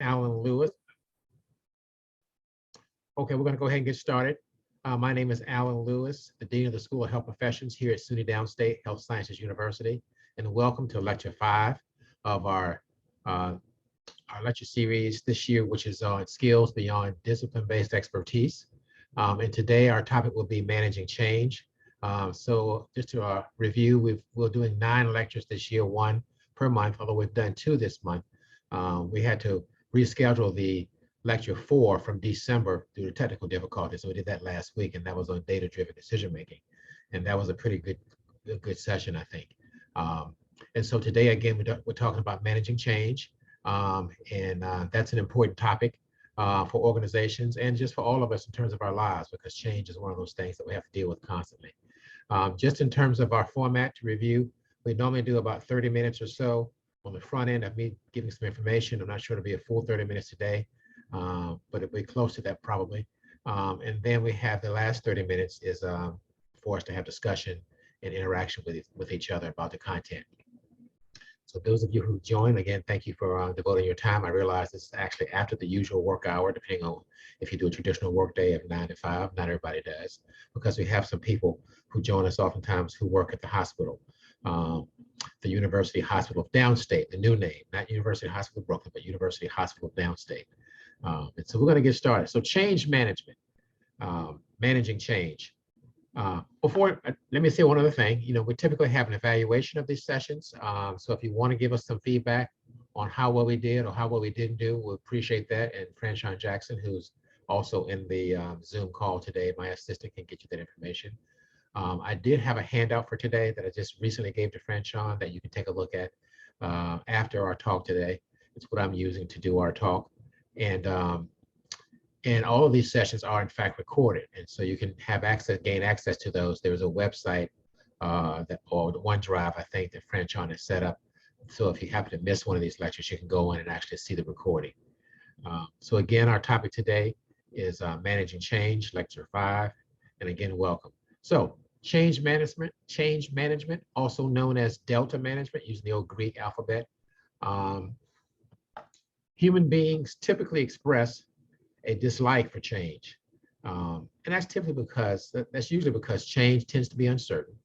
Alan Lewis. Okay, we're going to go ahead and get started. My name is Alan Lewis, the Dean of the School of Health Professions here at SUNY Downstate Health Sciences University, and welcome to Lecture 5 of our lecture series this year, which is on skills beyond discipline-based expertise. And today our topic will be managing change. So just to review, we're doing 9 lectures this year, 1 per month, although we've done 2 this month. We had to reschedule the lecture 4 from December due to technical difficulties. So we did that last week, and that was on data-driven decision-making. And that was a pretty good session, I think. And so today, again, we're talking about managing change. That's an important topic for organizations and just for all of us in terms of our lives, because change is one of those things that we have to deal with constantly. Just in terms of our format to review, we normally do about 30 minutes or so on the front end of me giving some information. I'm not sure it'll be a full 30 minutes today, but it'll be close to that probably. And then we have the last 30 minutes is for us to have discussion and interaction with each other about the content. So those of you who joined, again, thank you for devoting your time. I realize this is actually after the usual work hour, depending on if you do a traditional work day of 9 to 5, not everybody does, because we have some people who join us oftentimes who work at the hospital, the University Hospital of Downstate, the new name, not University Hospital of Brooklyn, but University Hospital of Downstate. And so we're going to get started. So change management, managing change. Let me say one other thing. We typically have an evaluation of these sessions. So if you want to give us some feedback on how well we did or how well we didn't do, we'll appreciate that. And Franchon Jackson, who's also in the Zoom call today, my assistant, can get you that information. I did have a handout for today that I just recently gave to Franchon that you can take a look at after our talk today. It's what I'm using to do our talk. And all of these sessions are in fact recorded. And so you can have gain access to those. There's a website or the OneDrive, I think, that Franchon has set up. So if you happen to miss one of these lectures, you can go in and actually see the recording. So again, our topic today is managing change, lecture 5. And again, welcome. So change management, also known as delta management, using the old Greek alphabet. Human beings typically express a dislike for change. And that's typically that's usually because change tends to be uncertain.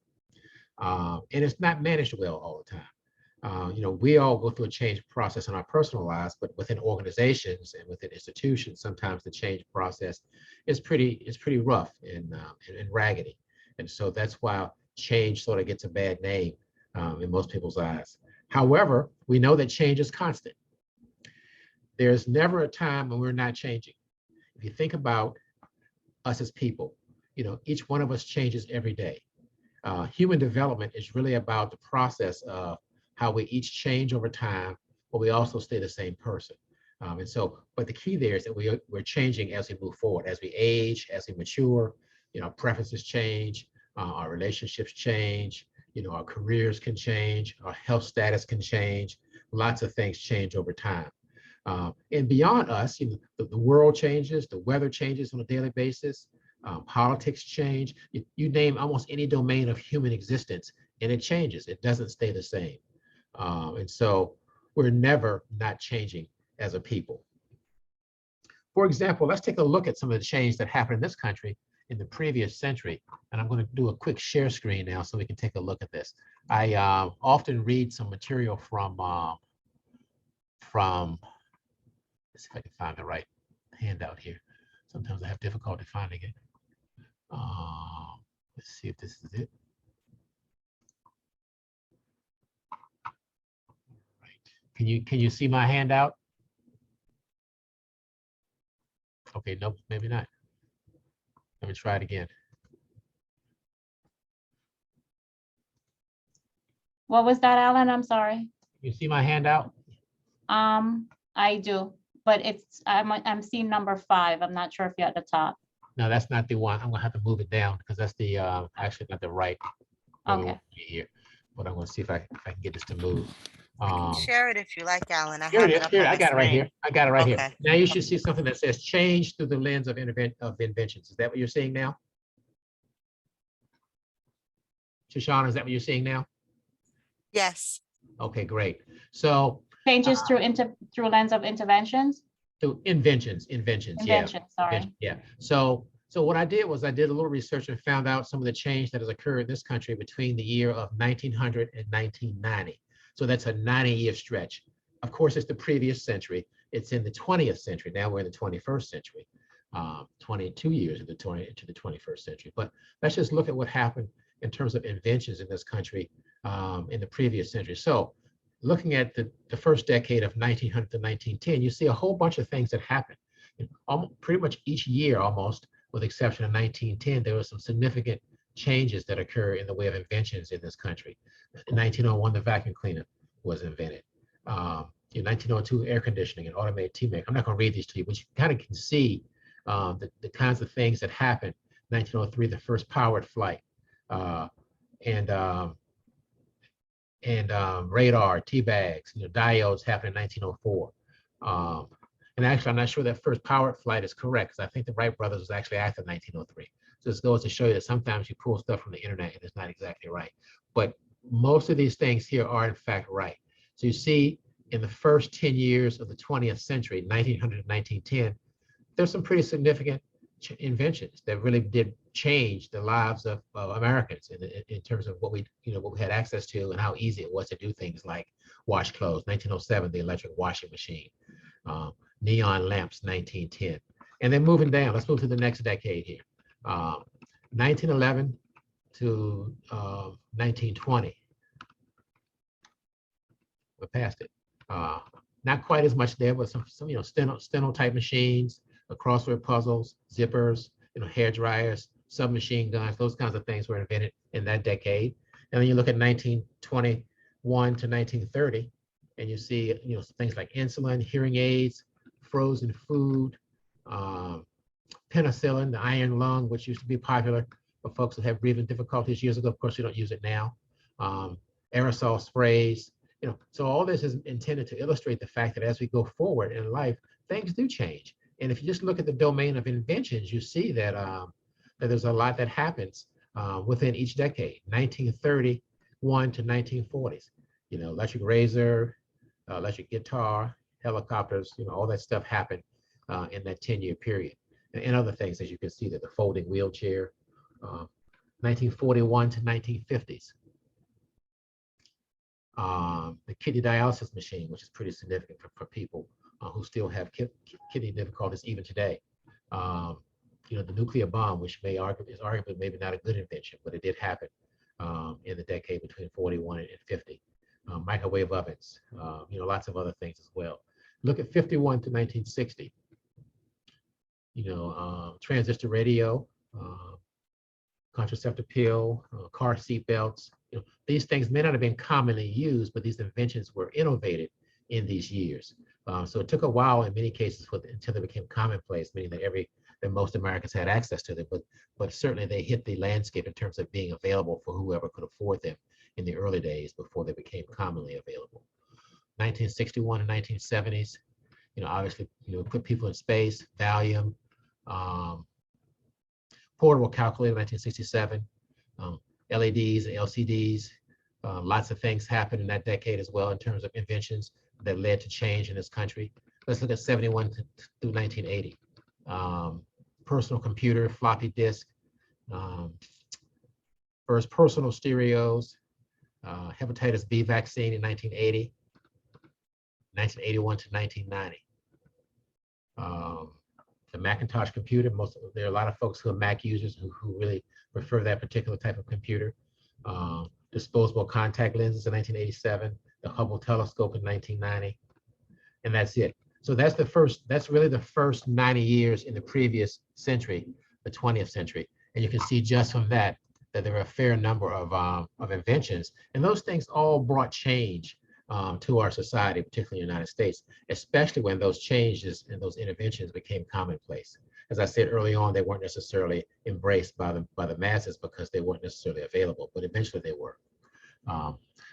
And it's not managed well all the time. We all go through a change process in our personal lives, but within organizations and within institutions, sometimes the change process is pretty rough and raggedy. And so that's why change sort of gets a bad name in most people's eyes. However, we know that change is constant. There's never a time when we're not changing. If you think about us as people, each one of us changes every day. Human development is really about the process of how we each change over time, but we also stay the same person. But the key there is that we're changing as we move forward, as we age, as we mature. Preferences change, our relationships change, our careers can change, our health status can change. Lots of things change over time. And beyond us, the world changes, the weather changes on a daily basis, politics change. You name almost any domain of human existence, and it changes. It doesn't stay the same. And so we're never not changing as a people. For example, let's take a look at some of the change that happened in this country in the previous century. And I'm going to do a quick share screen now so we can take a look at this. I often read some material from let's see if I can find the right handout here. Sometimes I have difficulty finding it. Let's see if this is it. Right. Can you see my handout? Okay, nope, maybe not. Let me try it again. What was that, Alan? I'm sorry. You see my handout? I do, but I'm seeing number 5. I'm not sure if you're at the top. No, that's not the one. I'm gonna have to move it down because that's the actually not the right. Okay. Here, but I'm gonna see if I can get this to move. Share it if you like, Alan. I Here have it it is. up Here, on I the got it right screen. here. I got it right here. Okay. Now you should see something that says change through the lens of inventions. Is that what you're seeing now? Shoshana, is that what you're seeing now? Yes. Okay, great. So Changes through lens of interventions? So inventions, yeah. Sorry. Yeah. So what I did was I did a little research and found out some of the change that has occurred in this country between the year of 1900 and 1990. So that's a 90-year stretch. Of course, it's the previous century. It's in the 20th century. Now we're in the 21st century. 22 years into the 21st century. But let's just look at what happened in terms of inventions in this country in the previous century. So looking at the first decade of 1900 to 1910, you see a whole bunch of things that happened. Pretty much each year, almost, with the exception of 1910, there were some significant changes that occur in the way of inventions in this country. In 1901, the vacuum cleaner was invented. In 1902, air conditioning and automated tea maker. I'm not going to read these to you, but you kind of can see the kinds of things that happened. 1903, the first powered flight, and radar, tea bags, diodes happened in 1904. And actually, I'm not sure that first powered flight is correct, because I think the Wright brothers was actually after 1903. So this goes to show you that sometimes you pull stuff from the internet and it's not exactly right. But most of these things here are in fact right. So you see, in the first 10 years of the 20th century, 1900 to 1910, there's some pretty significant inventions that really did change the lives of Americans in terms of what we had access to and how easy it was to do things like wash clothes. 1907, the electric washing machine. Neon lamps, 1910. And then moving down, let's move to the next decade here. 1911 to 1920. We're past it. Not quite as much there, but some steno type machines, crossword puzzles, zippers, hair dryers, submachine guns, those kinds of things were invented in that decade. And then you look at 1921 to 1930, and you see things like insulin, hearing aids, frozen food, penicillin, the iron lung, which used to be popular for folks that have breathing difficulties years ago. Of course, we don't use it now. Aerosol sprays. So all this is intended to illustrate the fact that as we go forward in life, things do change. And if you just look at the domain of inventions, you see that that there's a lot that happens within each decade. 1931 to 1940s. Electric razor, electric guitar, helicopters. All that stuff happened in that 10-year period. And other things, as you can see, that the folding wheelchair. 1941 to 1950s. The kidney dialysis machine, which is pretty significant for people who still have kidney difficulties even today. The nuclear bomb, which is arguably maybe not a good invention, but it did happen in the decade between 41 and 50. Microwave ovens, lots of other things as well. Look at 51 to 1960. Transistor radio, contraceptive pill, car seat belts. These things may not have been commonly used, but these inventions were innovated in these years. So it took a while in many cases until they became commonplace, meaning that most Americans had access to them, but certainly they hit the landscape in terms of being available for whoever could afford them in the early days before they became commonly available. 1961 and 1970s, obviously, put people in space, Valium, portable calculator, 1967, LEDs and LCDs. Lots of things happened in that decade as well in terms of inventions that led to change in this country. Let's look at 71 through 1980. Personal computer, floppy disk, first personal stereos, hepatitis B vaccine in 1980, 1981 to 1990. The Macintosh computer, there are a lot of folks who are Mac users who really prefer that particular type of computer. Disposable contact lenses in 1987, the Hubble telescope in 1990, and that's it. So that's really the first 90 years in the previous century, the 20th century. And you can see just from that there were a fair number of inventions, and those things all brought change to our society, particularly in the United States, especially when those changes and those interventions became commonplace. As I said early on, they weren't necessarily embraced by the masses because they weren't necessarily available, but eventually they were.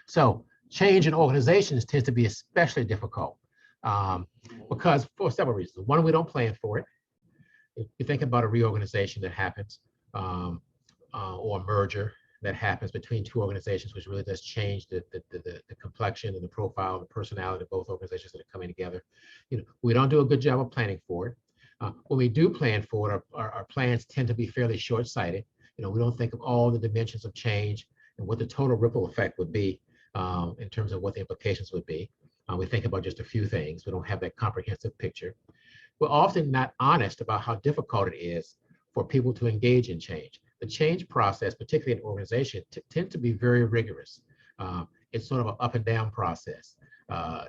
So change in organizations tends to be especially difficult because for several reasons. One, we don't plan for it. If you think about a reorganization that happens or a merger, that happens between two organizations, which really does change the complexion and the profile, the personality of both organizations that are coming together. We don't do a good job of planning for it. When we do plan for it, our plans tend to be fairly short-sighted. We don't think of all the dimensions of change and what the total ripple effect would be in terms of what the implications would be. We think about just a few things. We don't have that comprehensive picture. We're often not honest about how difficult it is for people to engage in change. The change process, particularly in organization, tends to be very rigorous. It's sort of an up and down process.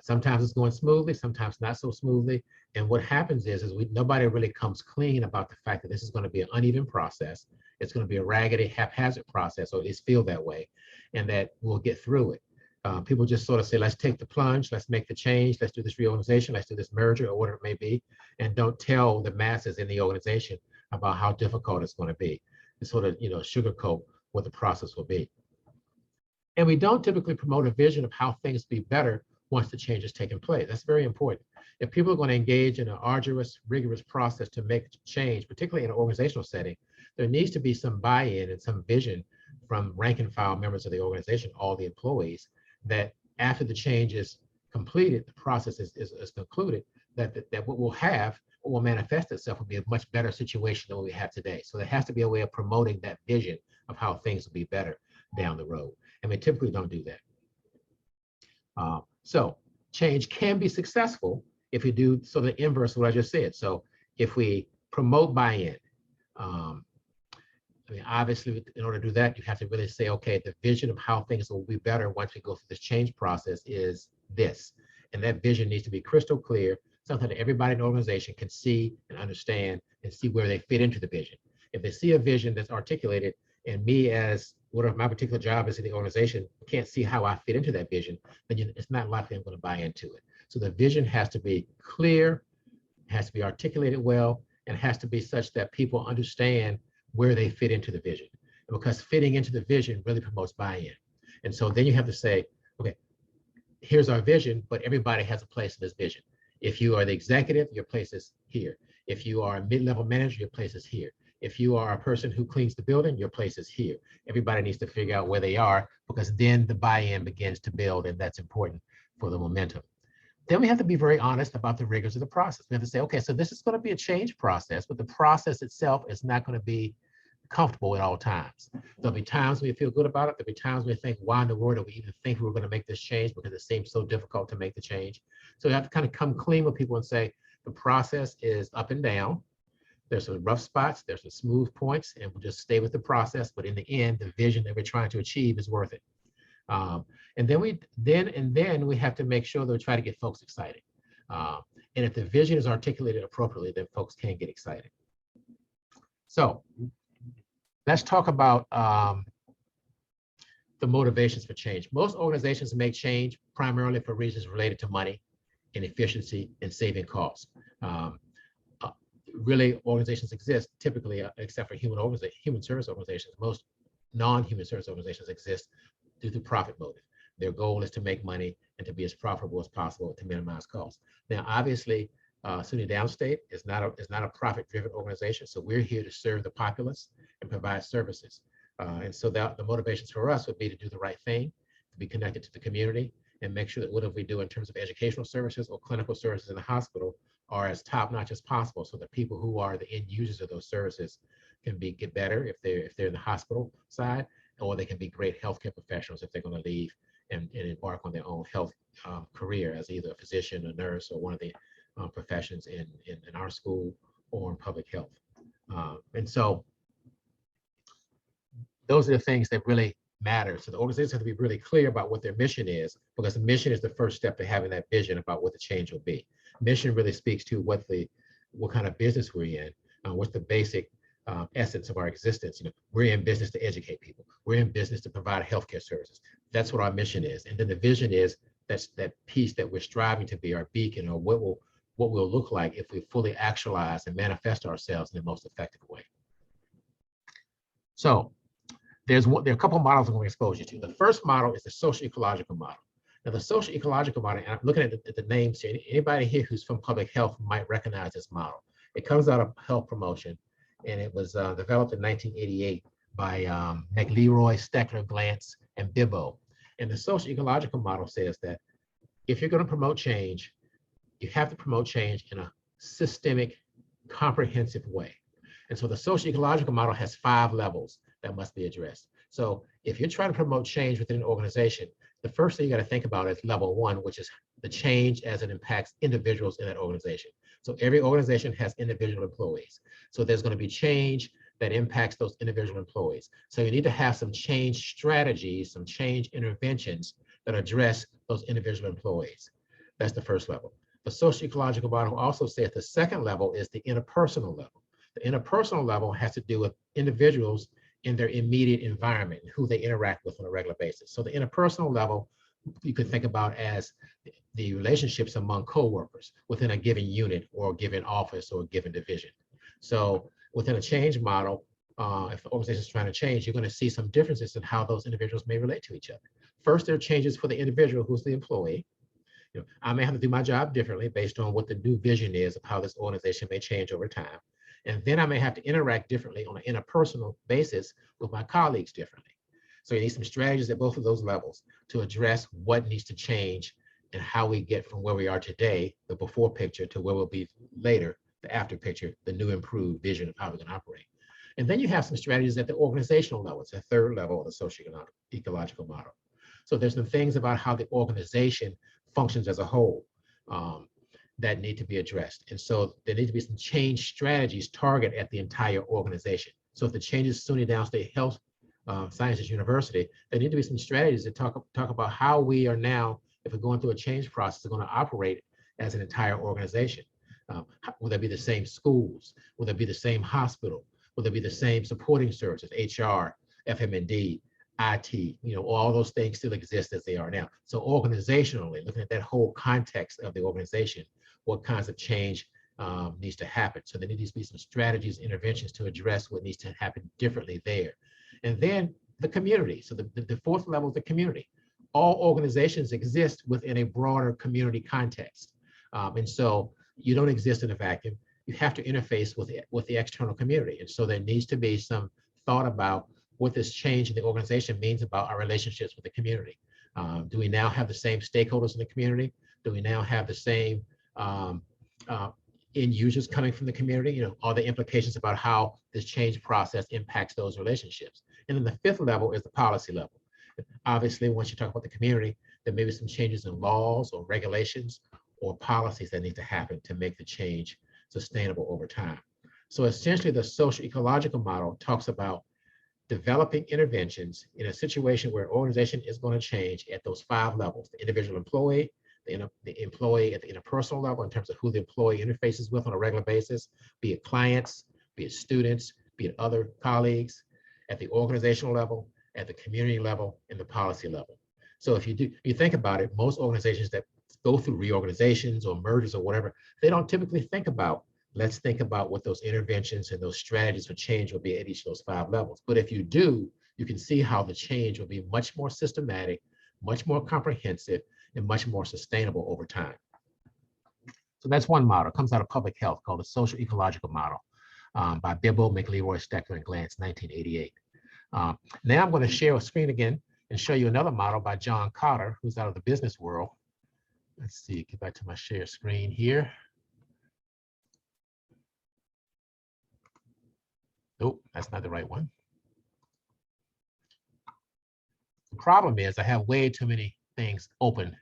Sometimes it's going smoothly, sometimes not so smoothly. And what happens is nobody really comes clean about the fact that this is going to be an uneven process. It's going to be a raggedy, haphazard process, or at least feel that way, and that we'll get through it. People just sort of say, let's take the plunge, let's make the change, let's do this reorganization, let's do this merger, or whatever it may be, and don't tell the masses in the organization about how difficult it's going to be. To sort of, sugarcoat what the process will be. And we don't typically promote a vision of how things be better once the change has taken place. That's very important. If people are going to engage in an arduous, rigorous process to make change, particularly in an organizational setting, there needs to be some buy-in and some vision from rank and file members of the organization, all the employees, that after the change is completed, the process is concluded, that what we'll have, what will manifest itself will be a much better situation than what we have today. So there has to be a way of promoting that vision of how things will be better down the road. And we typically don't do that. So change can be successful if we do sort of the inverse of what I just said. So if we promote buy-in, obviously, in order to do that, you have to really say, okay, the vision of how things will be better once we go through this change process is this. And that vision needs to be crystal clear, something that everybody in the organization can see and understand and see where they fit into the vision. If they see a vision that's articulated and me as whatever my particular job is in the organization can't see how I fit into that vision, then it's not likely I'm going to buy into it. So the vision has to be clear, has to be articulated well, and has to be such that people understand where they fit into the vision. Because fitting into the vision really promotes buy-in. And so then you have to say, okay, here's our vision, but everybody has a place in this vision. If you are the executive, your place is here. If you are a mid-level manager, your place is here. If you are a person who cleans the building, your place is here. Everybody needs to figure out where they are, because then the buy-in begins to build, and that's important for the momentum. Then we have to be very honest about the rigors of the process. We have to say, okay, so this is going to be a change process, but the process itself is not going to be comfortable at all times. There'll be times when we feel good about it. There'll be times when we think, why in the world do we even think we were going to make this change, because it seems so difficult to make the change. So you have to kind of come clean with people and say, the process is up and down. There's some rough spots, there's some smooth points, and we'll just stay with the process. But in the end, the vision that we're trying to achieve is worth it. And then we have to make sure that we try to get folks excited. And if the vision is articulated appropriately, then folks can get excited. So let's talk about the motivations for change. Most organizations make change primarily for reasons related to money and efficiency and saving costs. Really, organizations exist typically, except for human service organizations. Most non-human service organizations exist due to profit motive. Their goal is to make money and to be as profitable as possible to minimize costs. Now, obviously, SUNY Downstate is not a profit-driven organization, so we're here to serve the populace and provide services. And so the motivations for us would be to do the right thing, to be connected to the community, and make sure that whatever we do in terms of educational services or clinical services in the hospital are as top-notch as possible, so that people who are the end users of those services can get better if they're in the hospital side, or they can be great healthcare professionals if they're going to leave and embark on their own health career as either a physician, a nurse, or one of the professions in our school or in public health. And so those are the things that really matter. So the organizations have to be really clear about what their mission is, because the mission is the first step to having that vision about what the change will be. Mission really speaks to what kind of business we're in, what's the basic essence of our existence. We're in business to educate people. We're in business to provide healthcare services. That's what our mission is. And then the vision is that piece that we're striving to be our beacon, or what we'll look like if we fully actualize and manifest ourselves in the most effective way. So there are a couple of models I'm going to expose you to. The first model is the social ecological model. Now, the social ecological model, and I'm looking at the names here, anybody here who's from public health might recognize this model. It comes out of health promotion, and it was developed in 1988 McLeroy, Steckler, Glantz, and Bibbo. And the social ecological model says that if you're going to promote change, you have to promote change in a systemic, comprehensive way. And so the social ecological model has 5 levels that must be addressed. So if you're trying to promote change within an organization, the first thing you got to think about is level 1, which is the change as it impacts individuals in that organization. So every organization has individual employees. So there's going to be change that impacts those individual employees. So you need to have some change strategies, some change interventions that address those individual employees. That's the first level. The social ecological model also says the second level is the interpersonal level. The interpersonal level has to do with individuals in their immediate environment and who they interact with on a regular basis. So the interpersonal level, you could think about as the relationships among coworkers within a given unit or a given office or a given division. So within a change model, if the organization is trying to change, you're going to see some differences in how those individuals may relate to each other. First, there are changes for the individual who's the employee. You know, I may have to do my job differently based on what the new vision is of how this organization may change over time. And then I may have to interact differently on an interpersonal basis with my colleagues differently. So you need some strategies at both of those levels to address what needs to change and how we get from where we are today, the before picture, to where we'll be later, the after picture, the new improved vision of how we can operate. And then you have some strategies at the organizational level. It's the third level of the social ecological model. So there's some things about how the organization functions as a whole that need to be addressed. And so there need to be some change strategies targeted at the entire organization. So if the changes SUNY Downstate Health Sciences University, there need to be some strategies that talk about how we are now, if we're going through a change process, are going to operate as an entire organization. Will there be the same schools? Will there be the same hospital? Will there be the same supporting services, HR, FM&D, IT, you know, all those things still exist as they are now. So organizationally, looking at that whole context of the organization, what kinds of change needs to happen. So there needs to be some strategies, interventions to address what needs to happen differently there. And then the community. So the fourth level is the community. All organizations exist within a broader community context. And so you don't exist in a vacuum. You have to interface with the external community. And so there needs to be some thought about what this change in the organization means about our relationships with the community. Do we now have the same stakeholders in the community? Do we now have the same end users coming from the community? You know, are the implications about how this change process impacts those relationships? And then the fifth level is the policy level. Obviously, once you talk about the community, there may be some changes in laws or regulations or policies that need to happen to make the change sustainable over time. So essentially, the social ecological model talks about developing interventions in a situation where an organization is going to change at those 5 levels: the individual employee, the employee at the interpersonal level in terms of who the employee interfaces with on a regular basis, be it clients, be it students, be it other colleagues, at the organizational level, at the community level, and the policy level. So if you think about it, most organizations that go through reorganizations or mergers or whatever, they don't typically think about, let's think about what those interventions and those strategies for change will be at each of those 5 levels. But if you do, you can see how the change will be much more systematic, much more comprehensive, and much more sustainable over time. So that's one model. It comes out of public health called the social ecological model by Bibbo, McLeroy, Steckler, and Glantz, 1988. Now I'm going to share a screen again and show you another model by John Cotter, who's out of the business world. Let's see, get back to my share screen here. Nope, that's not the right one. The problem is I have way too many things open.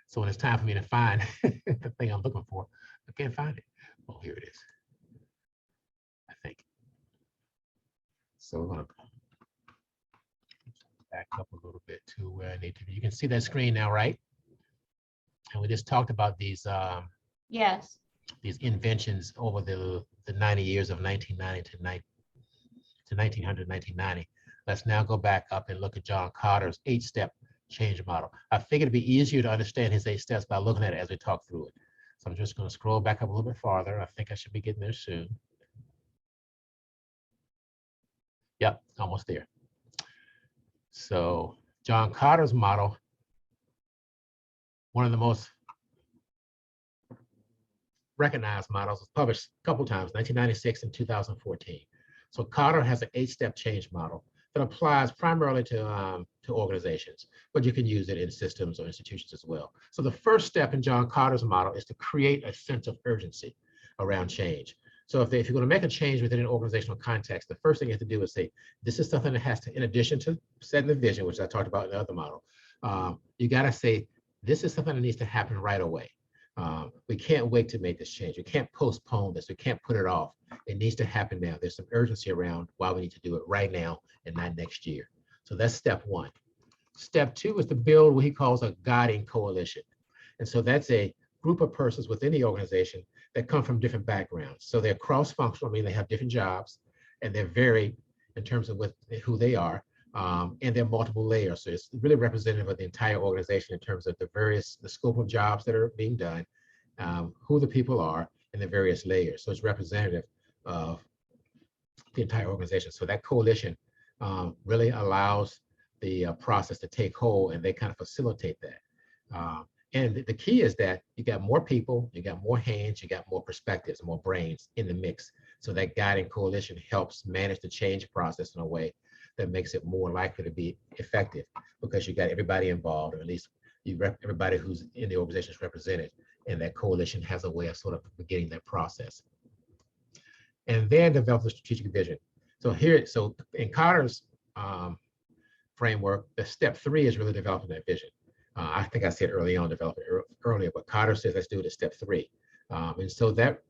So when it's time for me to find the thing I'm looking for, I can't find it. Oh, here it is, I think. So we're gonna back up a little bit to where I need to be. You can see that screen now, right? And we just talked about these Yes. these inventions over the 90 years of 1990 to 1900, 1990. Let's now go back up and look at John Cotter's 8-step change model. I figured it'd be easier to understand his 8 steps by looking at it as we talk through it. So I'm just going to scroll back up a little bit farther. I think I should be getting there soon. Yep, almost there. So John Cotter's model, one of the most recognized models, was published a couple times, 1996 and 2014. So Cotter has an 8-step change model that applies primarily to organizations, but you can use it in systems or institutions as well. So the first step in John Carter's model is to create a sense of urgency around change. So if you're going to make a change within an organizational context, the first thing you have to do is say, this is something that has to, in addition to setting the vision, which I talked about in the other model, you got to say, this is something that needs to happen right away. We can't wait to make this change. We can't postpone this. We can't put it off. It needs to happen now. There's some urgency around why we need to do it right now and not next year. So that's step one. Step two is to build what he calls a guiding coalition. And so that's a group of persons within the organization that come from different backgrounds. So they're cross-functional, I mean, they have different jobs and they're varied in terms of who they are. And there are multiple layers. So it's really representative of the entire organization in terms of the scope of jobs that are being done, who the people are, and the various layers. So it's representative of the entire organization. So that coalition really allows the process to take hold, and they kind of facilitate that. And the key is that you got more people, you got more hands, you got more perspectives, more brains in the mix. So that guiding coalition helps manage the change process in a way that makes it more likely to be effective, because you got everybody involved, or at least everybody who's in the organization is represented, and that coalition has a way of sort of beginning that process. And then develop the strategic vision. So in Carter's framework, the step three is really developing that vision. I think I said early on, develop it earlier, but Carter says let's do it at step three. And so that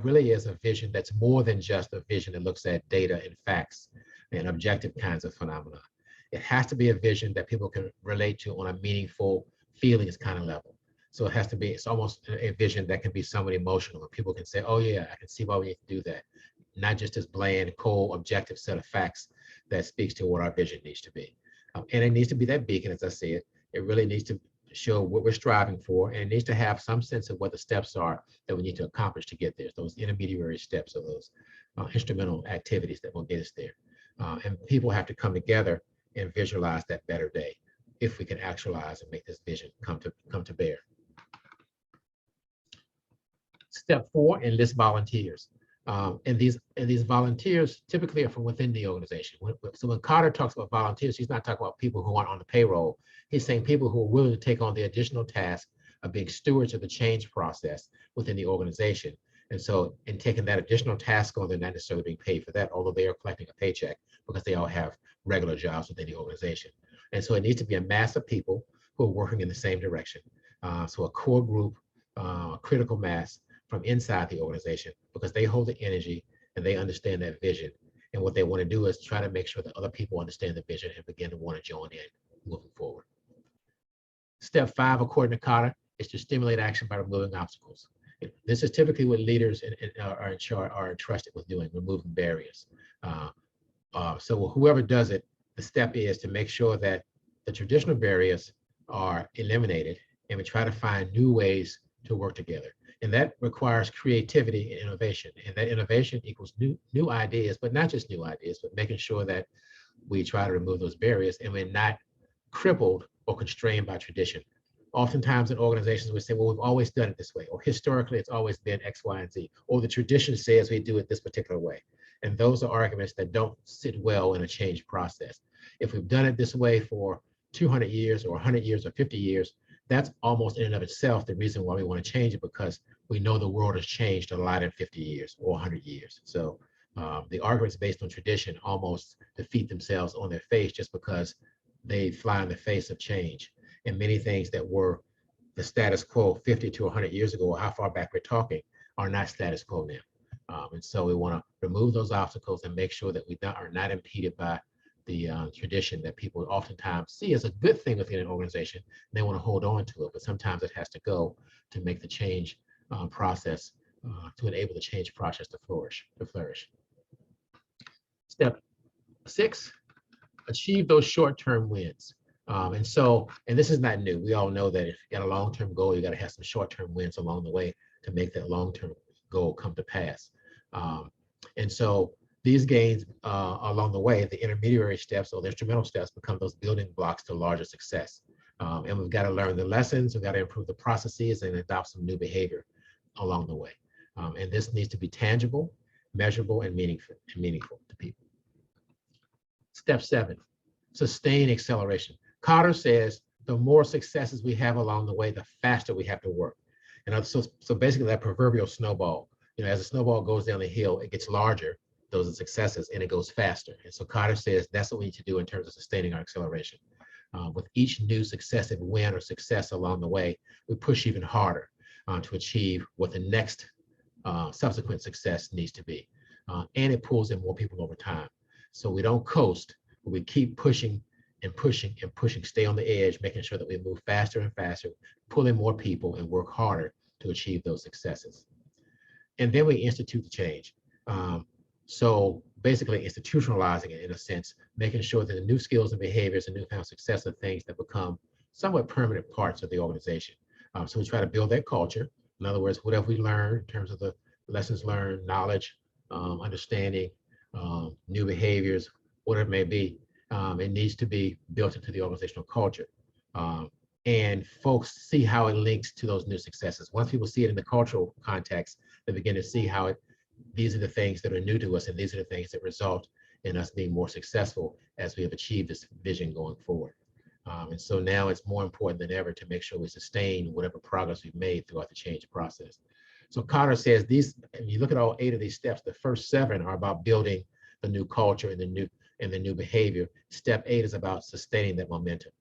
really is a vision that's more than just a vision that looks at data and facts and objective kinds of phenomena. It has to be a vision that people can relate to on a meaningful feelings kind of level. So it's almost a vision that can be somewhat emotional, and people can say, oh yeah, I can see why we need to do that. Not just this bland, cold, objective set of facts that speaks to what our vision needs to be. And it needs to be that beacon, as I said. It really needs to show what we're striving for, and it needs to have some sense of what the steps are that we need to accomplish to get there. Those intermediary steps, or those instrumental activities that will get us there. And people have to come together and visualize that better day if we can actualize and make this vision come to bear. Step four, enlist volunteers. And these volunteers typically are from within the organization. So when Carter talks about volunteers, he's not talking about people who aren't on the payroll. He's saying people who are willing to take on the additional task of being stewards of the change process within the organization. And so in taking that additional task on, they're not necessarily being paid for that, although they are collecting a paycheck because they all have regular jobs within the organization. And so it needs to be a mass of people who are working in the same direction. So a core group, a critical mass from inside the organization, because they hold the energy and they understand that vision. And what they want to do is try to make sure that other people understand the vision and begin to want to join in moving forward. Step five, according to Carter, is to stimulate action by removing obstacles. This is typically what leaders are entrusted with doing, removing barriers. So whoever does it, the step is to make sure that the traditional barriers are eliminated, and we try to find new ways to work together. And that requires creativity and innovation. And that innovation equals new ideas, but not just new ideas, but making sure that we try to remove those barriers and we're not crippled or constrained by tradition. Oftentimes in organizations, we say, well, we've always done it this way, or historically it's always been X, Y, and Z, or the tradition says we do it this particular way. And those are arguments that don't sit well in a change process. If we've done it this way for 200 years or 100 years or 50 years, that's almost in and of itself the reason why we want to change it, because we know the world has changed a lot in 50 years or 100 years. So the arguments based on tradition almost defeat themselves on their face, just because they fly in the face of change. And many things that were the status quo 50 to 100 years ago, or how far back we're talking, are not status quo now. And so we want to remove those obstacles and make sure that we are not impeded by the tradition that people oftentimes see as a good thing within an organization. They want to hold on to it, but sometimes it has to go to make the change process, to enable the change process to flourish. Step six, achieve those short-term wins. And this is not new. We all know that if you got a long-term goal, you got to have some short-term wins along the way to make that long-term goal come to pass. And so these gains along the way, the intermediary steps or the instrumental steps, become those building blocks to larger success. And we've got to learn the lessons, we've got to improve the processes and adopt some new behavior along the way. And this needs to be tangible, measurable, and meaningful to people. Step 7, sustain acceleration. Carter says the more successes we have along the way, the faster we have to work. And so basically that proverbial snowball, as a snowball goes down the hill, it gets larger, those are successes, and it goes faster. And so Carter says that's what we need to do in terms of sustaining our acceleration. With each new successive win or success along the way, we push even harder to achieve what the next subsequent success needs to be. And it pulls in more people over time. So we don't coast, but we keep pushing and pushing and pushing, stay on the edge, making sure that we move faster and faster, pull in more people and work harder to achieve those successes. And then we institute the change. So basically institutionalizing it in a sense, making sure that the new skills and behaviors and newfound success are things that become somewhat permanent parts of the organization. So we try to build that culture. In other words, whatever we learn in terms of the lessons learned, knowledge, understanding, new behaviors, whatever it may be, it needs to be built into the organizational culture. And folks see how it links to those new successes. Once people see it in the cultural context, they begin to see how these are the things that are new to us, and these are the things that result in us being more successful as we have achieved this vision going forward. And so now it's more important than ever to make sure we sustain whatever progress we've made throughout the change process. So Carter says these, and you look at all 8 of these steps, the first 7 are about building the new culture and the new behavior. Step 8 is about sustaining that momentum.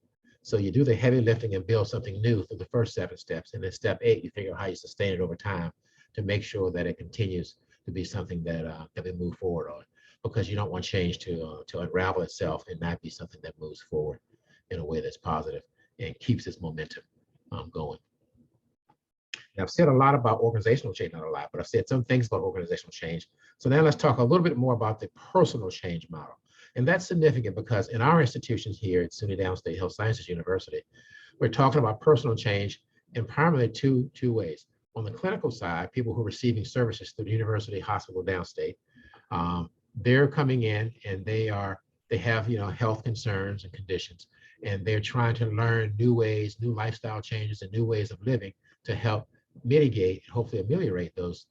So you do the heavy lifting and build something new through the first 7 steps. And then step 8, you figure out how you sustain it over time to make sure that it continues to be something that we move forward on, because you don't want change to unravel itself and not be something that moves forward in a way that's positive and keeps its momentum going. Now, I've said a lot about organizational change, not a lot, but I've said some things about organizational change. So now let's talk a little bit more about the personal change model. And that's significant because in our institutions here at SUNY Downstate Health Sciences University, we're talking about personal change in primarily two ways. On the clinical side, people who are receiving services through the University Hospital Downstate, they're coming in and they have health concerns and conditions, and they're trying to learn new ways, new lifestyle changes, and new ways of living to help mitigate and hopefully ameliorate those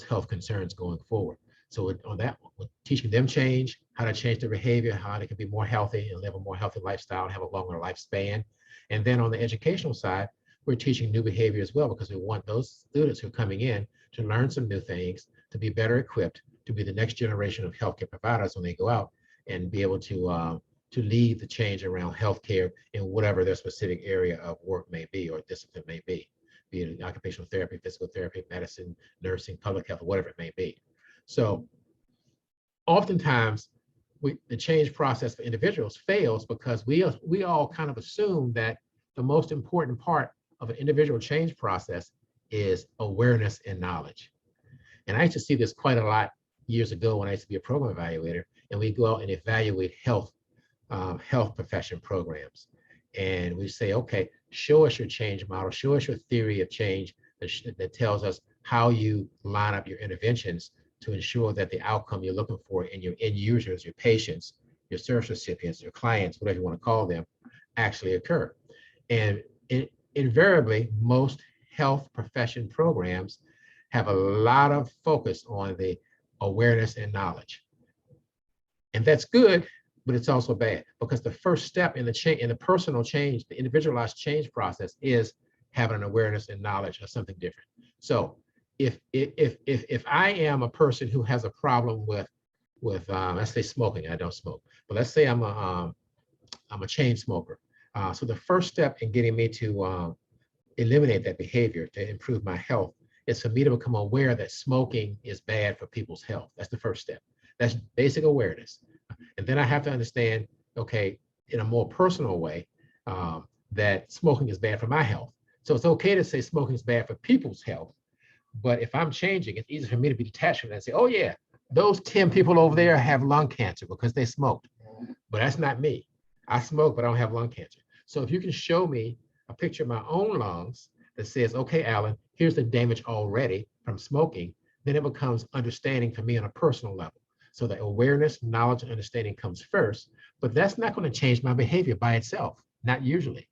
health concerns going forward. So on that, we're teaching them change, how to change their behavior, how they can be more healthy and live a more healthy lifestyle and have a longer lifespan. And then on the educational side, we're teaching new behavior as well, because we want those students who are coming in to learn some new things, to be better equipped, to be the next generation of healthcare providers when they go out and be able to lead the change around healthcare in whatever their specific area of work may be or discipline may be it occupational therapy, physical therapy, medicine, nursing, public health, whatever it may be. So oftentimes the change process for individuals fails because we all kind of assume that the most important part of an individual change process is awareness and knowledge. And I used to see this quite a lot years ago when I used to be a program evaluator, and we go out and evaluate health profession programs. And we say, okay, show us your change model, show us your theory of change that tells us how you line up your interventions to ensure that the outcome you're looking for in your end users, your patients, your service recipients, your clients, whatever you want to call them, actually occur. And invariably, most health profession programs have a lot of focus on the awareness and knowledge. And that's good, but it's also bad, because the first step in the personal change, the individualized change process, is having an awareness and knowledge of something different. So if I am a person who has a problem with let's say smoking, I don't smoke, but let's say I'm a chain smoker. So the first step in getting me to eliminate that behavior to improve my health is for me to become aware that smoking is bad for people's health. That's the first step. That's basic awareness. And then I have to understand, okay, in a more personal way, that smoking is bad for my health. So it's okay to say smoking is bad for people's health. But if I'm changing, it's easy for me to be detached from that and say, oh yeah, those 10 people over there have lung cancer because they smoked. But that's not me. I smoke, but I don't have lung cancer. So if you can show me a picture of my own lungs that says, okay, Alan, here's the damage already from smoking, then it becomes understanding for me on a personal level. So the awareness, knowledge, and understanding comes first, but that's not going to change my behavior by itself, not usually.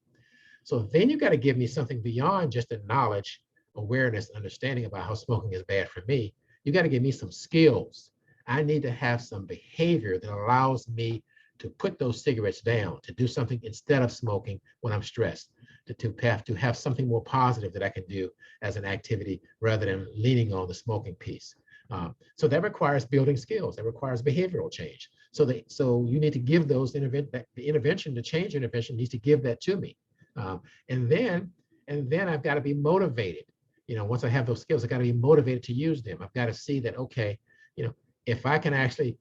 So then you got to give me something beyond just the knowledge, awareness, understanding about how smoking is bad for me. You got to give me some skills. I need to have some behavior that allows me to put those cigarettes down, to do something instead of smoking when I'm stressed, to have something more positive that I can do as an activity rather than leaning on the smoking piece. So that requires building skills. That requires behavioral change. So you need to give those the intervention, the change intervention needs to give that to me. And then I've got to be motivated. Once I have those skills, I got to be motivated to use them. I've got to see that, okay, if I can actually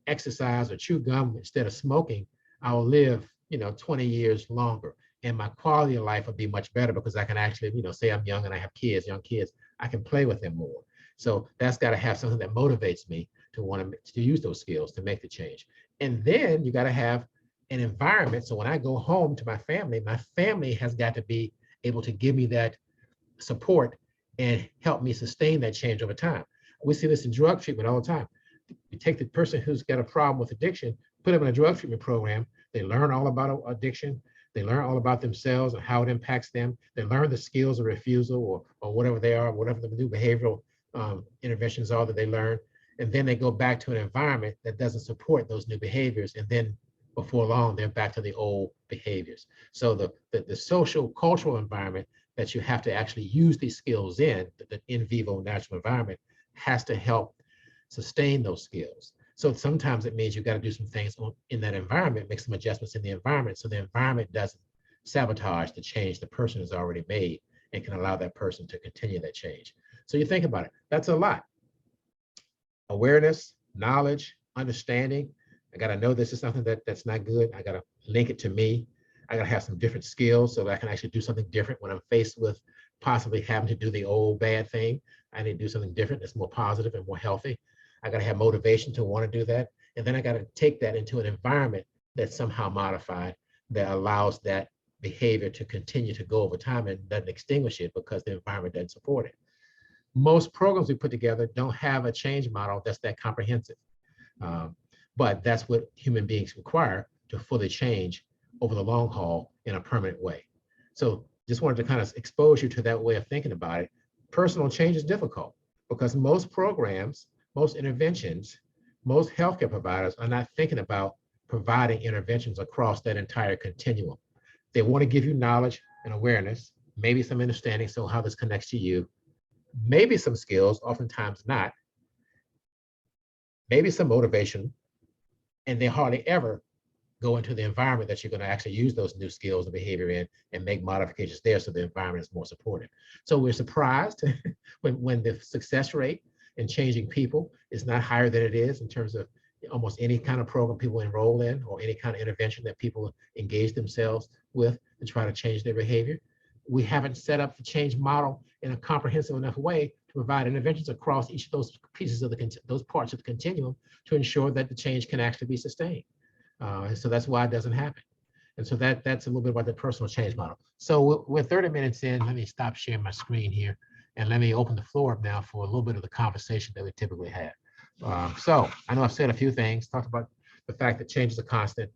exercise or chew gum instead of smoking, I'll live, 20 years longer. And my quality of life will be much better because I can actually, say I'm young and I have kids, young kids, I can play with them more. So that's got to have something that motivates me to want to use those skills to make the change. And then you got to have an environment. So when I go home to my family has got to be able to give me that support and help me sustain that change over time. We see this in drug treatment all the time. You take the person who's got a problem with addiction, put them in a drug treatment program, they learn all about addiction, they learn all about themselves and how it impacts them, they learn the skills of refusal or whatever they are, whatever the new behavioral interventions are that they learn, and then they go back to an environment that doesn't support those new behaviors, and then before long, they're back to the old behaviors. So the social, cultural environment that you have to actually use these skills in, the in vivo natural environment, has to help sustain those skills. So sometimes it means you've got to do some things in that environment, make some adjustments in the environment so the environment doesn't sabotage the change the person has already made and can allow that person to continue that change. So you think about it, that's a lot. Awareness, knowledge, understanding. I got to know this is something that's not good. I got to link it to me. I got to have some different skills so that I can actually do something different when I'm faced with possibly having to do the old bad thing. I need to do something different that's more positive and more healthy. I got to have motivation to want to do that. And then I got to take that into an environment that's somehow modified that allows that behavior to continue to go over time and doesn't extinguish it because the environment doesn't support it. Most programs we put together don't have a change model that's that comprehensive. But that's what human beings require to fully change over the long haul in a permanent way. So just wanted to kind of expose you to that way of thinking about it. Personal change is difficult because most programs, most interventions, most healthcare providers are not thinking about providing interventions across that entire continuum. They want to give you knowledge and awareness, maybe some understanding, so how this connects to you, maybe some skills, oftentimes not, maybe some motivation, and they hardly ever go into the environment that you're going to actually use those new skills and behavior in and make modifications there so the environment is more supportive. So we're surprised when the success rate in changing people is not higher than it is in terms of almost any kind of program people enroll in or any kind of intervention that people engage themselves with to try to change their behavior. We haven't set up the change model in a comprehensive enough way to provide interventions across each of those pieces of those parts of the continuum to ensure that the change can actually be sustained. So that's why it doesn't happen. And so that's a little bit about the personal change model. So we're 30 minutes in. Let me stop sharing my screen here and let me open the floor up now for a little bit of the conversation that we typically have. So I know I've said a few things, talked about the fact that change is a constant,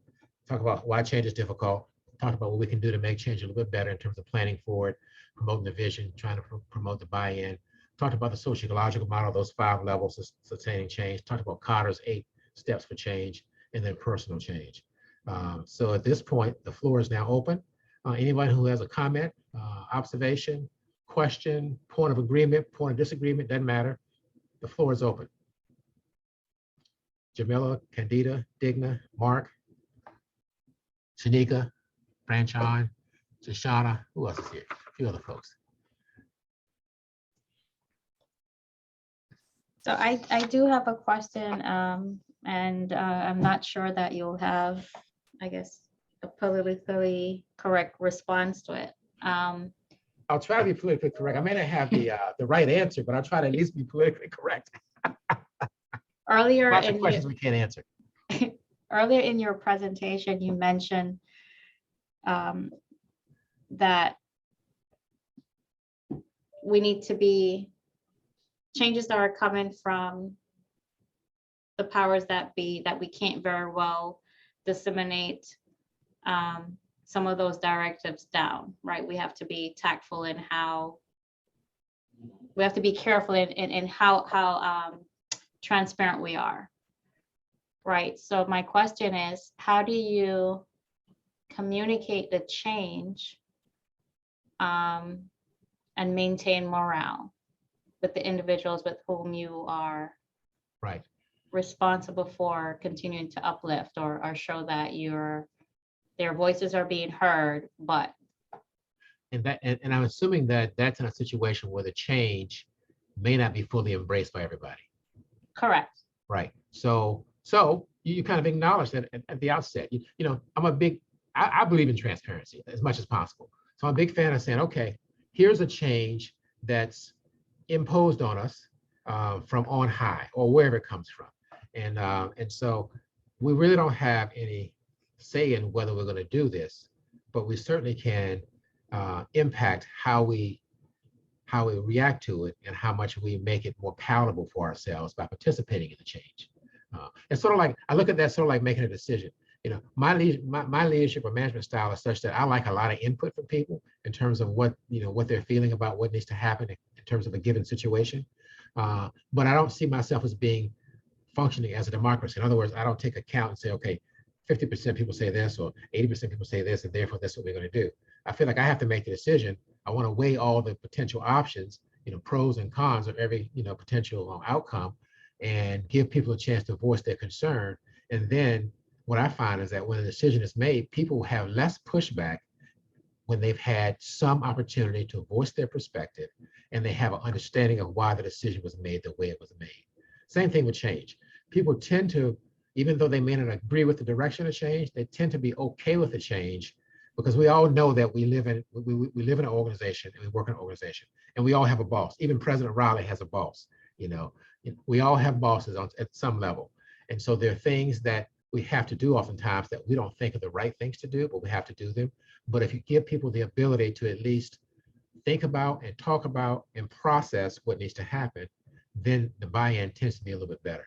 talk about why change is difficult, talked about what we can do to make change a little bit better in terms of planning for it, promoting the vision, trying to promote the buy-in, talked about the sociological model, those 5 levels of sustaining change, talked about Carter's 8 steps for change, and then personal change. So at this point, the floor is now open. Anyone who has a comment, observation, question, point of agreement, point of disagreement, doesn't matter. The floor is open. Jamila, Candida, Digna, Mark, Shanika, Franchon, Shoshana, who else is here? A few other folks. So I do have a question, and I'm not sure that you'll have, I guess, a politically correct response to it. I'll try to be politically correct. I may not have the right answer, but I'll try to at least be politically correct. Earlier Lots of in questions we can't answer. earlier in your presentation, you mentioned that we need to be changes that are coming from the powers that be, that we can't very well disseminate some of those directives down, right? We have to be tactful in how, we have to be careful in how transparent we are. Right. So my question is, how do you communicate the change and maintain morale with the individuals with whom you are Right. responsible for continuing to uplift or show that their voices are being heard, but And I'm assuming that that's in a situation where the change may not be fully embraced by everybody. correct. Right. So you kind of acknowledge that at the outset. I believe in transparency as much as possible. So I'm a big fan of saying, okay, here's a change that's imposed on us from on high or wherever it comes from. And so we really don't have any say in whether we're going to do this, but we certainly can impact how we react to it and how much we make it more palatable for ourselves by participating in the change. It's sort of like, I look at that sort of like making a decision. My leadership or management style is such that I like a lot of input from people in terms of what they're feeling about what needs to happen in terms of a given situation. But I don't see myself as being functioning as a democracy. In other words, I don't take account and say, okay, 50% people say this or 80% people say this, and therefore that's what we're going to do. I feel like I have to make the decision. I want to weigh all the potential options, pros and cons of every, potential outcome, and give people a chance to voice their concern. And then what I find is that when a decision is made, people have less pushback when they've had some opportunity to voice their perspective and they have an understanding of why the decision was made the way it was made. Same thing with change. People tend to, even though they may not agree with the direction of change, they tend to be okay with the change because we all know that we live in an organization and we work in an organization, and we all have a boss. Even President Riley has a boss. We all have bosses at some level. And so there are things that we have to do oftentimes that we don't think are the right things to do, but we have to do them. But if you give people the ability to at least think about and talk about and process what needs to happen, then the buy-in tends to be a little bit better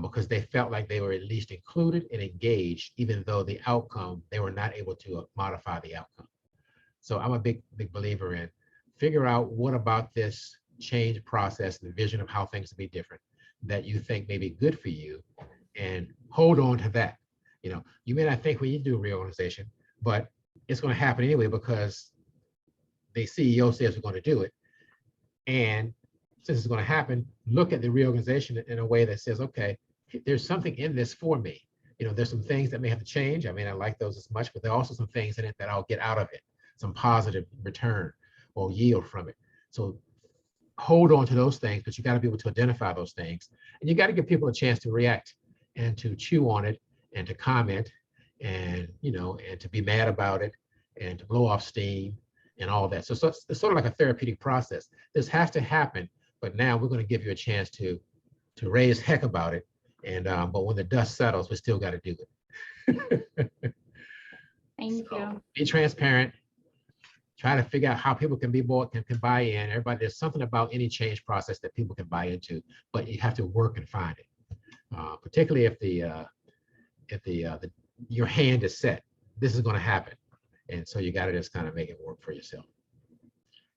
because they felt like they were at least included and engaged, even though the outcome, they were not able to modify the outcome. So I'm a big believer in figure out what about this change process, the vision of how things will be different that you think may be good for you, and hold on to that. You may not think when you do a reorganization, but it's going to happen anyway because the CEO says we're going to do it. And since it's going to happen, look at the reorganization in a way that says, okay, there's something in this for me. There's some things that may have to change. I may not like those as much, but there are also some things in it that I'll get out of it, some positive return or yield from it. So hold on to those things, but you got to be able to identify those things. And you got to give people a chance to react and to chew on it and to comment and, and to be mad about it and to blow off steam and all that. So it's sort of like a therapeutic process. This has to happen, but now we're going to give you a chance to raise heck about it. And but when the dust settles, we still got to do it. Thank you. Be transparent. Try to figure out how people can be more can buy in. Everybody, there's something about any change process that people can buy into, but you have to work and find it. Particularly if your hand is set, this is going to happen, and so you got to just kind of make it work for yourself.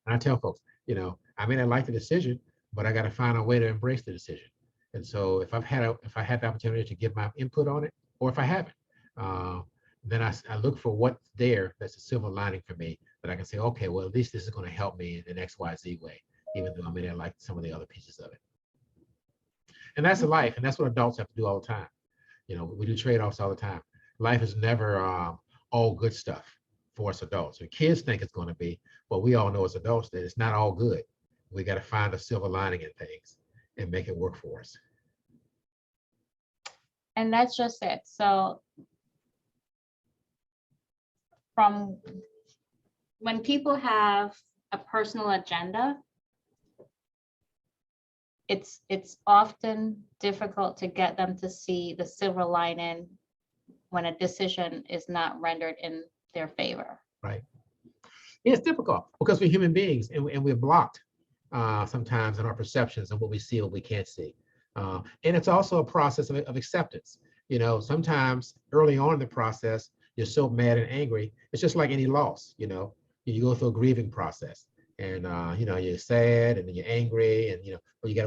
And I tell folks, I may not like the decision, but I got to find a way to embrace the decision. And so if I had the opportunity to give my input on it, or if I haven't, then I look for what's there that's a silver lining for me that I can say, okay, well, at least this is going to help me in an XYZ way, even though I may not like some of the other pieces of it. And that's life, and that's what adults have to do all the time. We do trade-offs all the time. Life is never all good stuff for us adults. Or kids think it's going to be, but we all know as adults that it's not all good. We got to find a silver lining in things and make it work for us. And that's just it. So from when people have a personal agenda, it's often difficult to get them to see the silver lining when a decision is not rendered in their favor. Right. It's difficult because we're human beings and we're blocked sometimes in our perceptions of what we see and what we can't see. And it's also a process of acceptance. Sometimes early on in the process, you're so mad and angry. It's just like any loss, you go through a grieving process and, you're sad and then you're angry and, but you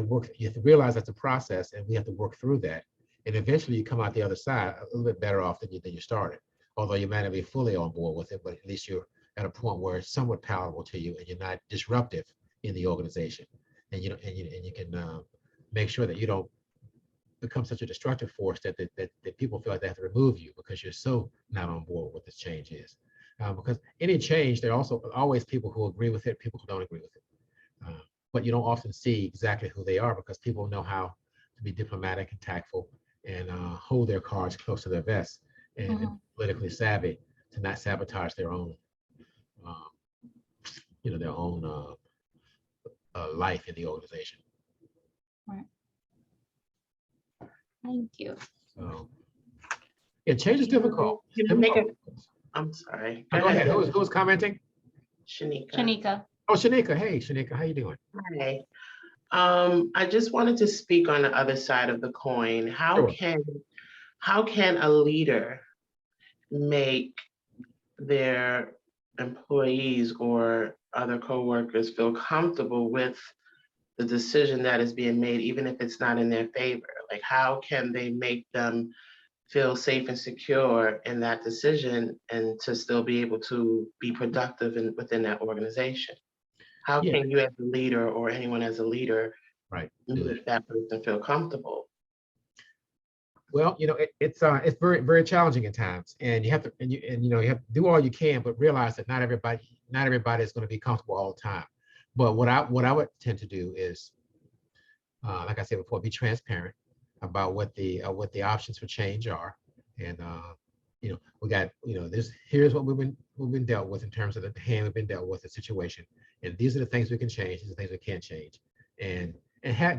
have to realize that's a process and we have to work through that. And eventually you come out the other side a little bit better off than you started. Although you might not be fully on board with it, but at least you're at a point where it's somewhat palatable to you and you're not disruptive in the organization. And you can make sure that you don't become such a destructive force that people feel like they have to remove you because you're so not on board with what this change is. Because any change, there are also always people who agree with it, people who don't agree with it. But you don't often see exactly who they are because people know how to be diplomatic and tactful and hold their cards close to their vest and politically savvy to not sabotage their own, um, their own life in the organization. Right. Thank you. So, yeah, change is difficult. I'm sorry. Go ahead. Who's commenting? Shanika. Oh, Shanika. Hey, Shanika, how you doing? Hi. I just wanted to speak on the other side of the coin. How can a leader make their employees or other coworkers feel comfortable with the decision that is being made, even if it's not in their favor? Like, how can they make them feel safe and secure in that decision and to still be able to be productive within that organization? How can you as a leader or anyone as a leader make that person feel comfortable? Well, it's very, very challenging at times, and you have to you have to do all you can, but realize that not everybody is going to be comfortable all the time. But what I would tend to do is, like I said before, be transparent about what the options for change are, and we got here's what we've been dealt with in terms of the hand we've been dealt with the situation, and these are the things we can change, these are the things we can't change, and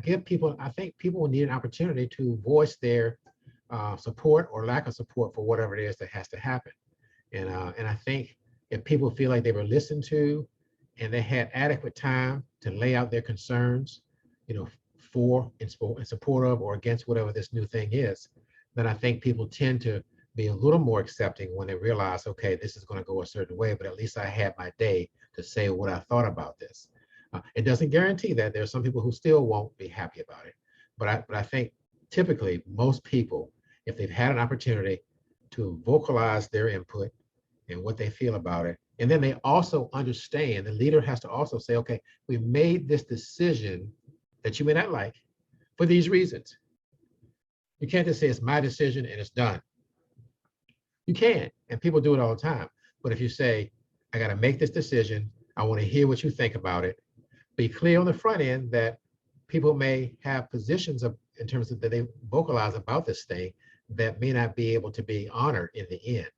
give people. I think people will need an opportunity to voice their support or lack of support for whatever it is that has to happen, and I think if people feel like they were listened to, and they had adequate time to lay out their concerns, for in support of or against whatever this new thing is, then I think people tend to be a little more accepting when they realize, okay, this is going to go a certain way, but at least I had my day to say what I thought about this. It doesn't guarantee that. There are some people who still won't be happy about it, but I think typically most people, if they've had an opportunity to vocalize their input and what they feel about it, and then they also understand, the leader has to also say, okay, we made this decision that you may not like for these reasons. You can't just say it's my decision and it's done. You can, and people do it all the time. But if you say, I got to make this decision, I want to hear what you think about it, be clear on the front end that people may have positions in terms of that they vocalize about this thing that may not be able to be honored in the end.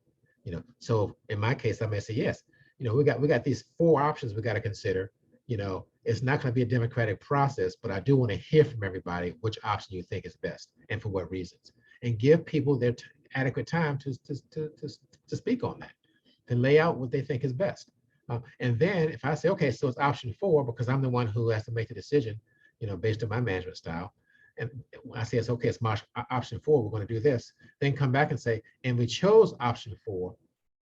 So in my case, I may say, yes, we got these 4 options we got to consider. It's not going to be a democratic process, but I do want to hear from everybody which option you think is best and for what reasons, and give people their adequate time to speak on that, to lay out what they think is best. And then if I say, okay, so it's option 4, because I'm the one who has to make the decision, based on my management style. And when I say it's okay, it's option 4, we're going to do this, then come back and say, and we chose option 4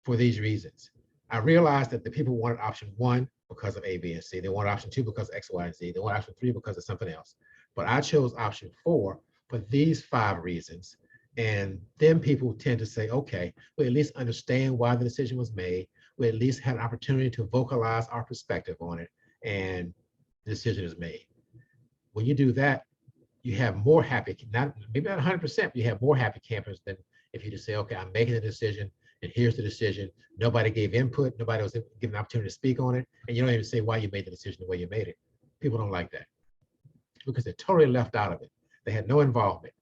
for these reasons. I realized that the people wanted option 1 because of A, B, and C. They wanted option 2 because of X, Y, and Z. They want option 3 because of something else. But I chose option 4 for these 5 reasons. And then people tend to say, okay, we at least understand why the decision was made. We at least had an opportunity to vocalize our perspective on it, and the decision is made. When you do that, you have more happy, maybe not 100%, but you have more happy campers than if you just say, okay, I'm making a decision, and here's the decision. Nobody gave input. Nobody was given an opportunity to speak on it. And you don't even say why you made the decision the way you made it. People don't like that because they're totally left out of it. They had no involvement,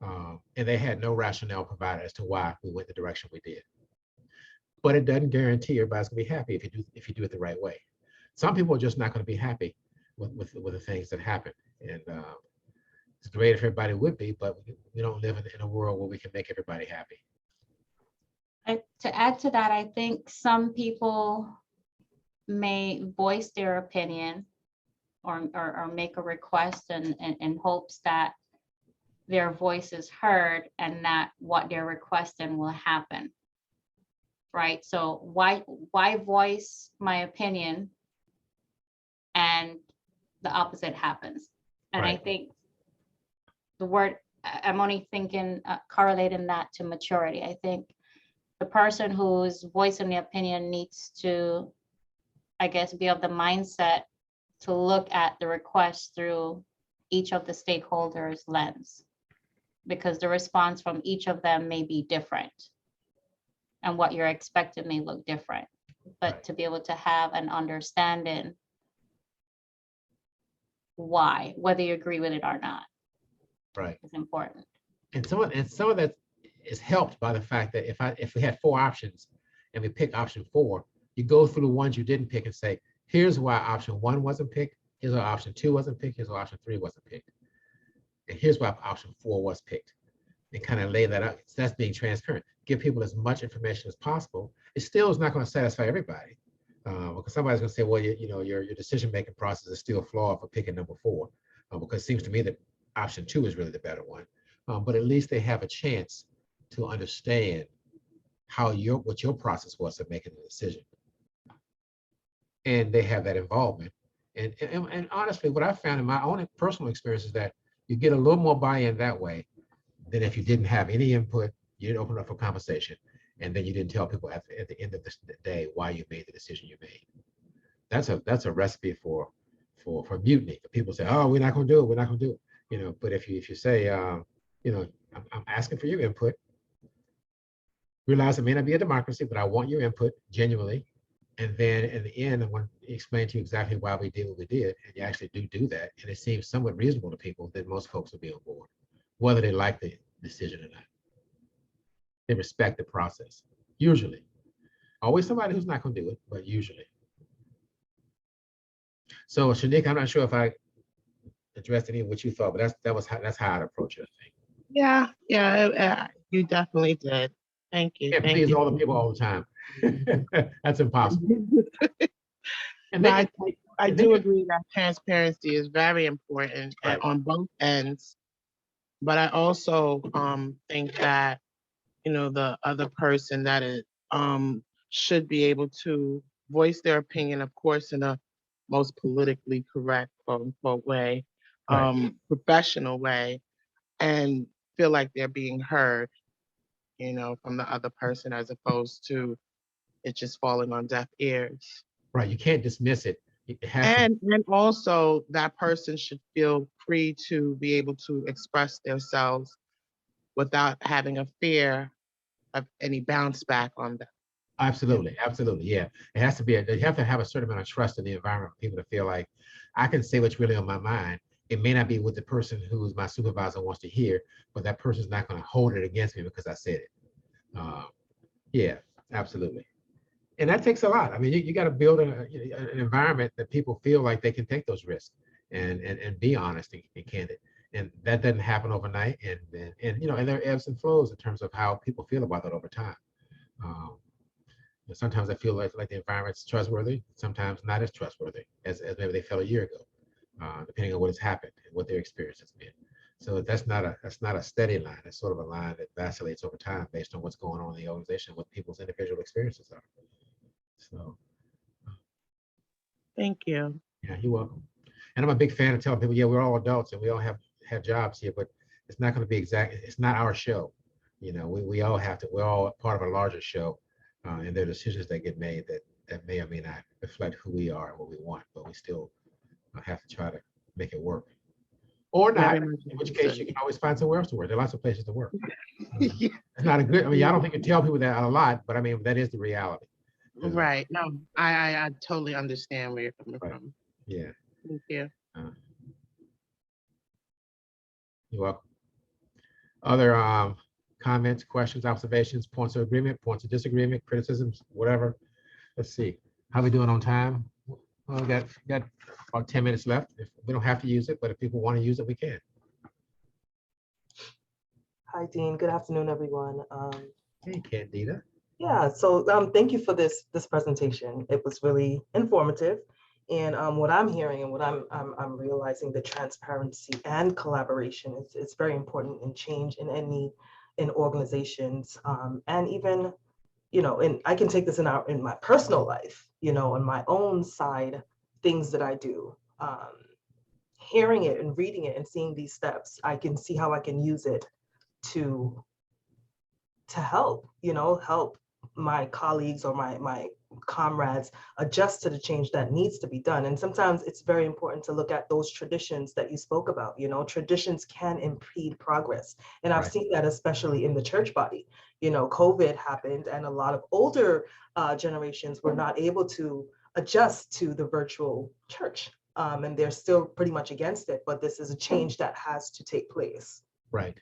and they had no rationale provided as to why we went the direction we did. But it doesn't guarantee everybody's gonna be happy if you do it the right way. Some people are just not gonna be happy with the things that happen. And it's great if everybody would be, but we don't live in a world where we can make everybody happy. To add to that, I think some people may voice their opinion or make a request in hopes that their voice is heard and that what they're requesting will happen. Right? So why voice my opinion and the opposite happens? And right. I think the word I'm only thinking, correlating that to maturity. I think the person who's voicing the opinion needs to, I guess, be of the mindset to look at the request through each of the stakeholders' lens, because the response from each of them may be different and what you're expecting may look different. But to be able to have an understanding why, whether you agree with it or not, Right. is important. And some of that is helped by the fact that if we had 4 options and we pick option 4, you go through the ones you didn't pick and say, here's why option 1 wasn't picked, here's why option 2 wasn't picked, here's why option 3 wasn't picked, and here's why option 4 was picked. And kind of lay that out. So that's being transparent. Give people as much information as possible. It still is not going to satisfy everybody, because somebody's going to say, well, your decision-making process is still flawed for picking number 4, because it seems to me that option 2 is really the better one. But at least they have a chance to understand what your process was of making the decision, and they have that involvement. And honestly, what I found in my own personal experience is that you get a little more buy-in that way than if you didn't have any input, you didn't open up for conversation, and then you didn't tell people at the end of the day why you made the decision you made. That's a recipe for mutiny. People say, oh, we're not going to do it, we're not going to do it. But if you say, I'm asking for your input, realize it may not be a democracy, but I want your input genuinely. And then in the end, I want to explain to you exactly why we did what we did, and you actually do that, and it seems somewhat reasonable to people, then most folks will be on board, whether they like the decision or not. They respect the process, usually. Always somebody who's not going to do it, but usually. So Shanique, I'm not sure if I addressed any of what you thought, but that's how I'd approach it, I think. Yeah, you definitely did. Thank you. Can't please all the people all the time. That's impossible. And I do agree that transparency is very important on both ends. But I also think that, the other person that is should be able to voice their opinion, of course, in a most politically correct, quote unquote, way, professional way, and feel like they're being heard, from the other person, as opposed to it just falling on deaf ears. Right, you can't dismiss it. And also that person should feel free to be able to express themselves without having a fear of any bounce back on them. Absolutely, yeah. It has to be, you have to have a certain amount of trust in the environment for people to feel like I can say what's really on my mind. It may not be what the person who's my supervisor wants to hear, but that person's not going to hold it against me because I said it. Yeah, absolutely. And that takes a lot. I mean, you got to build an environment that people feel like they can take those risks and be honest and candid. And that doesn't happen overnight. And there are ebbs and flows in terms of how people feel about that over time. Sometimes I feel like the environment's trustworthy, sometimes not as trustworthy as maybe they felt a year ago, depending on what has happened and what their experience has been. So that's not a steady line. It's sort of a line that vacillates over time based on what's going on in the organization, what people's individual experiences are. So thank you. Yeah, you're welcome. And I'm a big fan of telling people, yeah, we're all adults and we all have jobs here, but it's not going to be it's not our show. We all we're all part of a larger show, and there are decisions that get made that may or may not reflect who we are and what we want, but we still have to try to make it work. Or not, in which case you can always find somewhere else to work. There are lots of places to work. It's not a good, I don't think you tell people that a lot, but that is the reality. Right. No, I totally understand where you're coming from. Yeah. Thank you. You're welcome. Other comments, questions, observations, points of agreement, points of disagreement, criticisms, whatever. Let's see. How are we doing on time? Well, we got about 10 minutes left. If we don't have to use it, but if people want to use it, we can. Hi, Dean. Good afternoon, everyone. Hey, Candida. Yeah, so thank you for this presentation. It was really informative. And what I'm hearing and what I'm realizing, the transparency and collaboration is very important in change in organizations, and even, and I can take this in my personal life, in my own side, things that I do, hearing it and reading it and seeing these steps, I can see how I can use it to help, help my colleagues or my comrades adjust to the change that needs to be done. And sometimes it's very important to look at those traditions that you spoke about. Traditions can impede progress. And I've seen that especially in the church body. COVID happened and a lot of older generations were not able to adjust to the virtual church. And they're still pretty much against it, but this is a change that has to take place. Right.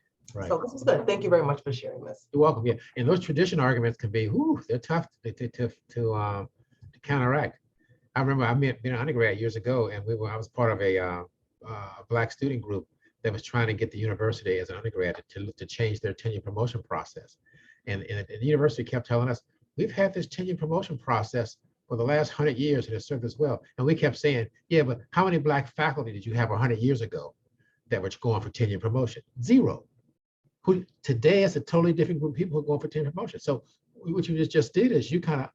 So this is good. Thank you very much for sharing this. You're welcome. Yeah, and those tradition arguments can be, they're tough to counteract. I remember I being an undergrad years ago, and I was part of a Black student group that was trying to get the university as an undergrad to change their tenure promotion process. And the university kept telling us, we've had this tenure promotion process for the last 100 years and it served us well. And we kept saying, yeah, but how many Black faculty did you have 100 years ago that were going for tenure promotion? Zero. Today it's a totally different group of people who are going for tenure promotion. So what you just did is you kind of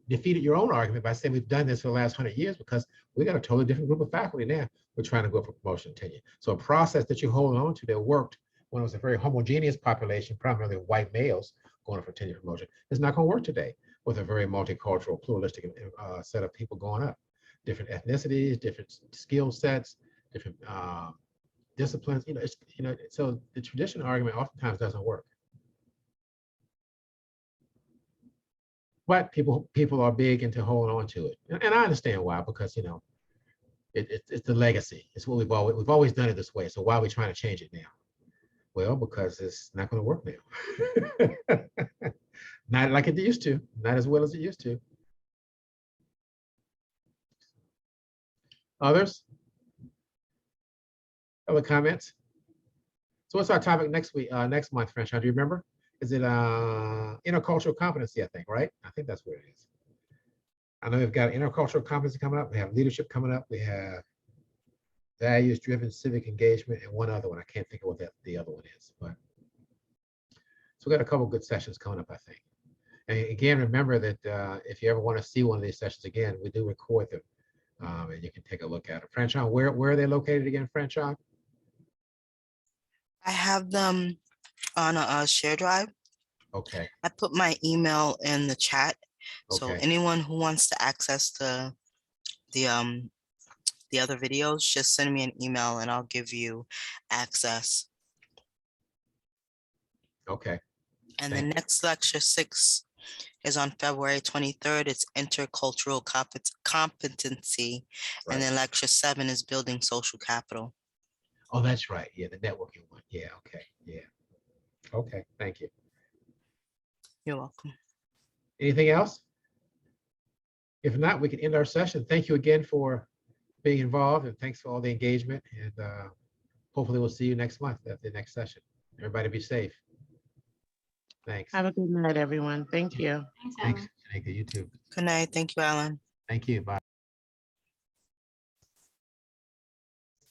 defeated your own argument by saying we've done this for the last 100 years because we got a totally different group of faculty now. We're trying to go for promotion and tenure. So a process that you hold on to that worked when it was a very homogeneous population, primarily white males going for tenure promotion, is not going to work today with a very multicultural, pluralistic set of people going up. Different ethnicities, different skill sets, different disciplines, so the tradition argument oftentimes doesn't work. But people are big into holding on to it. And I understand why, because it's the legacy. It's what we've always done it this way. So why are we trying to change it now? Well, because it's not going to work now. Not like it used to, not as well as it used to. Others? Other comments? So what's our topic next week, next month, Franchon? Do you remember? Is it intercultural competency, I think, right? I think that's what it is. I know we've got intercultural competency coming up. We have leadership coming up. We have values-driven civic engagement and one other one. I can't think of what the other one is. But so we got a couple of good sessions coming up, I think. And again, remember that if you ever want to see one of these sessions again, we do record them. And you can take a look at it. Franchon, where are they located again, Franchon? I have them on a share drive. Okay. I put my email in the chat. So Okay. anyone who wants to access the other videos, just send me an email and I'll give you access. Okay. And the next lecture 6 is on February 23rd. It's intercultural competency. Right. And then lecture 7 is building social capital. Oh, that's right. Yeah, the networking one. Yeah. Okay. Yeah. Okay. Thank you. You're welcome. Anything else? If not, we can end our session. Thank you again for being involved, and thanks for all the engagement. And hopefully we'll see you next month at the next session. Everybody be safe. Thanks. Have a good night, everyone. Thank you. Thanks, Alan. Thanks, Shanika. You too. Good night. Thank you, Alan. Thank you. Bye.